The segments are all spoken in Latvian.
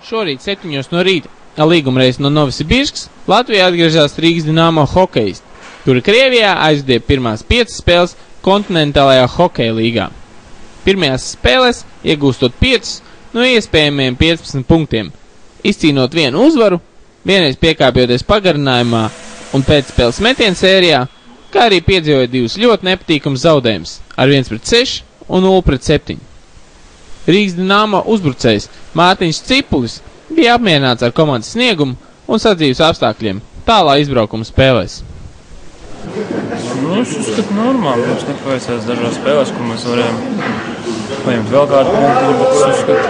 Šorīt 7 no rīta ar līgumreizi no Novosibirskas Latvijā atgriežas Rīgas Dinamo hokejisti, kuri Krievijā aizdeva pirmās 5 spēles kontinentālajā hokeja līgā. Pirmajās spēlēs iegūstot 5 no iespējamiem 15 punktiem, izcīnot vienu uzvaru, vienreiz piekāpjoties pagarinājumā un pēcspēles metienu sērijā, kā arī piedzīvoja 2 ļoti nepatīkams zaudējumus ar 1-6 un 0-7. Rīgas Dinamo uzbrucējs Mārtiņš Cipulis bija apmierināts ar komandas sniegumu un sadzīves apstākļiem tālā izbraukuma spēlēs. Es uzskatu normāli, mums nepaveicās dažās spēlēs, kur mēs varējām paņemt vēl kādu punktu, bet es uzskatu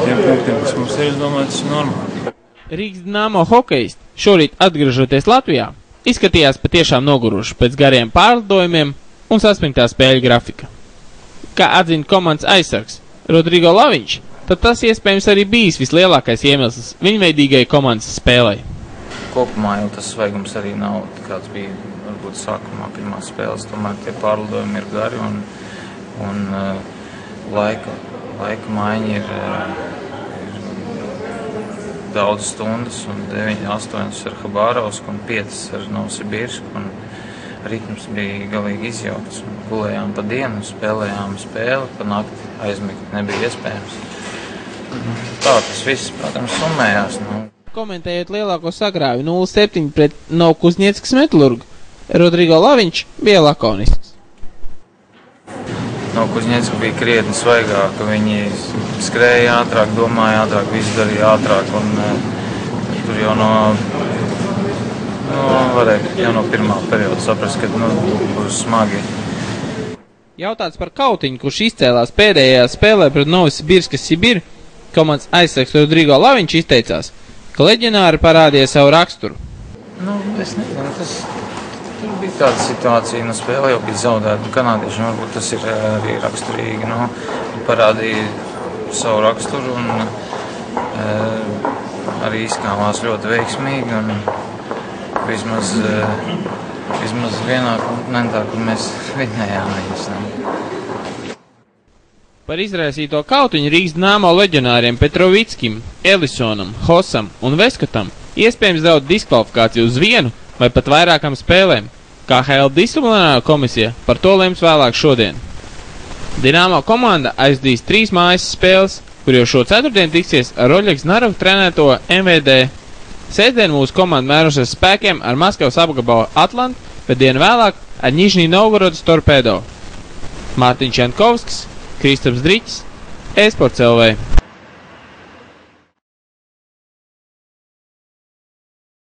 tiem punktiem, kas mums ir, es domāju, tas ir normāli. Rīgas Dinamo hokejisti šorīt atgriežoties Latvijā izskatījās patiešām noguruši pēc gariem pārlidojumiem un saspringtā spēļu grafika. Kā atzina komandas aizsargs Rodrigo Laviņš, tad tas iespējams arī bijis vislielākais iemesls viņveidīgai komandas spēlei. Kopumā jau tas svaigums arī nav, kāds bija varbūt sākumā pirmās spēles, tomēr tie pārlidojumi ir gari un laika maiņa ir daudz stundas un 9-8 ar Habārovsku un 5 ar Novosibirsku un ritms bija galīgi izjaukts. Gulējām pa dienu, spēlējām spēli, pa nakti aizmigt nebija iespējams. Tā tas viss, protams, summējās. Komentējot lielāko sagrāvi 0-7 pret Novokuzņieckas Metalurgu, Rodrigo Laviņš bija lakonisks. Novokuzņiecka bija krietni svaigāka, viņi skrēja ātrāk, domāja ātrāk, visu darīja ātrāk un tur jau varēja no pirmā perioda saprast, ka būs smagi. Jautāts par Kautiņu, kurš izcēlās pēdējā spēlē pret Novosibirskas Sibiru, komandas aizsargs Rodrigo Laviņš izteicās, ka leģionāri parādīja savu raksturu. Es nezinu, tur bija tāda situācija, spēle jau bija zaudēta, kanādiešiem varbūt tas ir arī raksturīgi, parādīja savu raksturu un arī izkāvās ļoti veiksmīgi un vismaz vienā kontinentā, kur mēs vinējām viņus. Par izraisīto Kautiņu Rīgas Dinamo leģionāriem Petrovickim, Elisonam, Hosam un Veskatam iespējams draud diskvalifikāciju uz 1 vai pat vairākām spēlēm. KHL disciplinārā komisija par to lems vēlāk šodien. Dinamo komanda aizdīs 3 mājas spēles, kur jau šo ceturtdienu tiksies ar Oļegs Narovu trenēto MVD. Sēsdien mūsu komanda mērusies spēkiem ar Maskavas apgabalu Atlantu, bet dienu vēlāk ar Nižnij Novgorodas Torpedo. Mārtiņš Jankovskis, Kristaps Driķis, eSports LV.